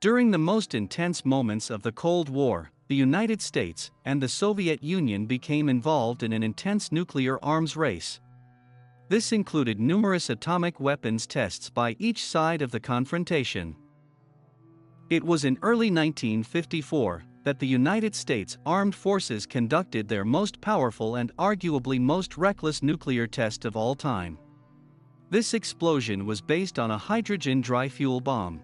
During the most intense moments of the Cold War, the United States and the Soviet Union became involved in an intense nuclear arms race. This included numerous atomic weapons tests by each side of the confrontation. It was in early 1954 that the United States Armed Forces conducted their most powerful and arguably most reckless nuclear test of all time. This explosion was based on a hydrogen dry fuel bomb.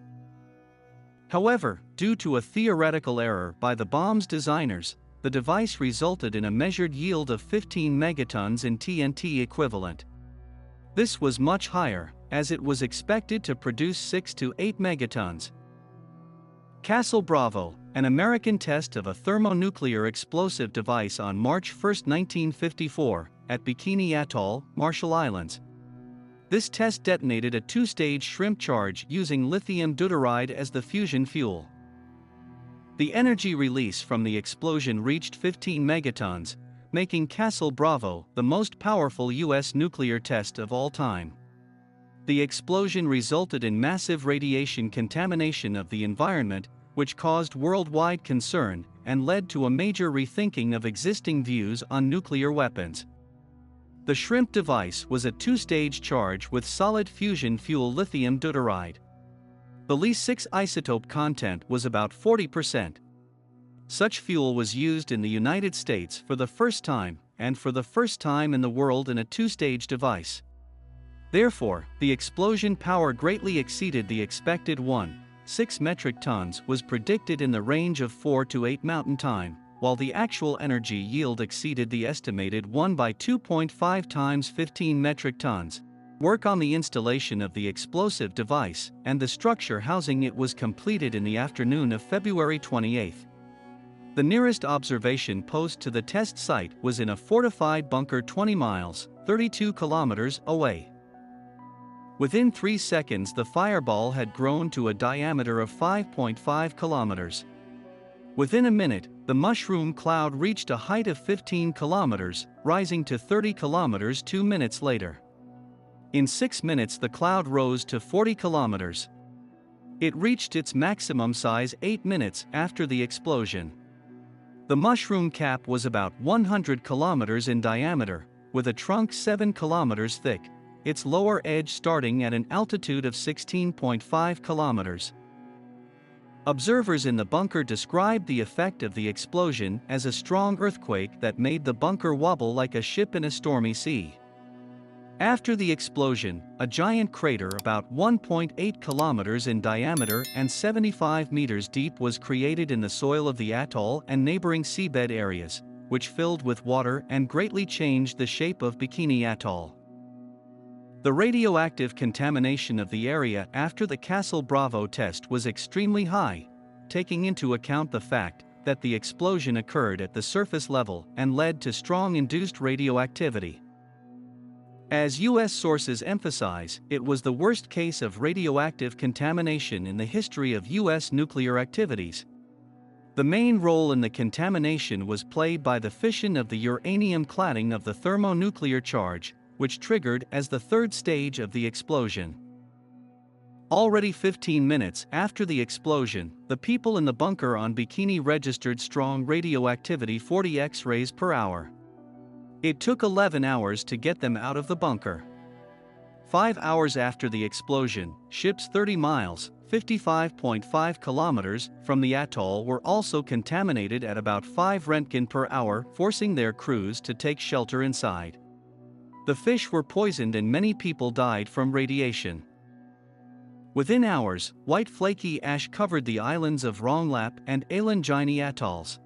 However, due to a theoretical error by the bomb's designers, the device resulted in a measured yield of 15 megatons in TNT equivalent. This was much higher, as it was expected to produce 6 to 8 megatons. Castle Bravo, an American test of a thermonuclear explosive device on March 1, 1954, at Bikini Atoll, Marshall Islands. This test detonated a two-stage shrimp charge using lithium deuteride as the fusion fuel. The energy release from the explosion reached 15 megatons, making Castle Bravo the most powerful U.S. nuclear test of all time. The explosion resulted in massive radiation contamination of the environment, which caused worldwide concern and led to a major rethinking of existing views on nuclear weapons. The shrimp device was a two-stage charge with solid fusion fuel lithium deuteride. The Li-6 isotope content was about 40%. Such fuel was used in the United States for the first time, and for the first time in the world in a two-stage device. Therefore, the explosion power greatly exceeded the expected 1.6 metric tons was predicted in the range of 4 to 8 mountain time, while the actual energy yield exceeded the estimated 1 by 2.5 times 15 metric tons. Work on the installation of the explosive device and the structure housing it was completed in the afternoon of February 28. The nearest observation post to the test site was in a fortified bunker 20 miles, 32 kilometers away. Within 3 seconds, the fireball had grown to a diameter of 5.5 kilometers. Within a minute, the mushroom cloud reached a height of 15 kilometers, rising to 30 kilometers 2 minutes later. In 6 minutes, the cloud rose to 40 kilometers. It reached its maximum size 8 minutes after the explosion. The mushroom cap was about 100 kilometers in diameter, with a trunk 7 kilometers thick, its lower edge starting at an altitude of 16.5 kilometers. Observers in the bunker described the effect of the explosion as a strong earthquake that made the bunker wobble like a ship in a stormy sea. After the explosion, a giant crater about 1.8 kilometers in diameter and 75 meters deep was created in the soil of the atoll and neighboring seabed areas, which filled with water and greatly changed the shape of Bikini Atoll. The radioactive contamination of the area after the Castle Bravo test was extremely high, taking into account the fact that the explosion occurred at the surface level and led to strong induced radioactivity. As U.S. sources emphasize, it was the worst case of radioactive contamination in the history of U.S. nuclear activities. The main role in the contamination was played by the fission of the uranium cladding of the thermonuclear charge, which triggered as the third stage of the explosion. Already 15 minutes after the explosion, the people in the bunker on Bikini registered strong radioactivity 40 X-rays per hour. It took 11 hours to get them out of the bunker. 5 hours after the explosion, ships 30 miles, 55.5 kilometers, from the atoll were also contaminated at about 5 Röntgen per hour, forcing their crews to take shelter inside. The fish were poisoned and many people died from radiation. Within hours, white flaky ash covered the islands of Rongelap and Elanjini atolls.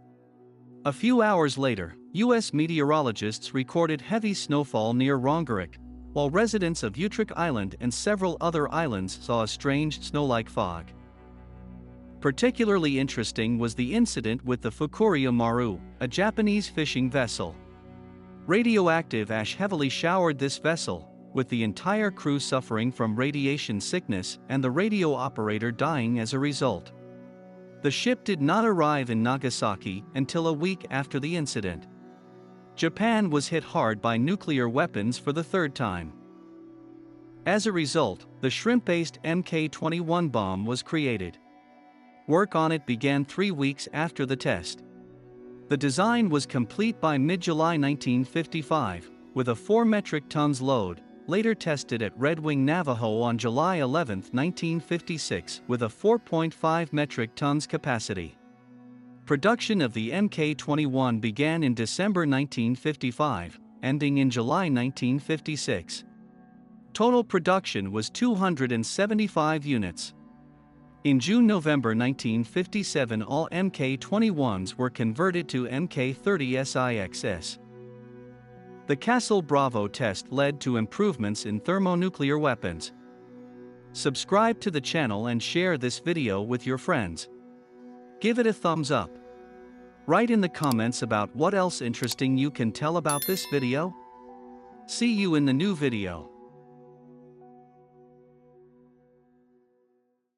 A few hours later, U.S. meteorologists recorded heavy snowfall near Rongerik, while residents of Utrecht Island and several other islands saw a strange snow-like fog. Particularly interesting was the incident with the Fukuria Maru, a Japanese fishing vessel. Radioactive ash heavily showered this vessel, with the entire crew suffering from radiation sickness and the radio operator dying as a result. The ship did not arrive in Nagasaki until a week after the incident. Japan was hit hard by nuclear weapons for the third time. As a result, the shrimp-based Mk-21 bomb was created. Work on it began 3 weeks after the test. The design was complete by mid-July 1955, with a 4 metric tons load, later tested at Red Wing, Navajo on July 11, 1956, with a 4.5 metric tons capacity. Production of the Mk-21 began in December 1955, ending in July 1956. Total production was 275 units. In June-November 1957, all Mk-21s were converted to Mk-30 SIXS. The Castle Bravo test led to improvements in thermonuclear weapons. Subscribe to the channel and share this video with your friends. Give it a thumbs up. Write in the comments about what else interesting you can tell about this video. See you in the new video.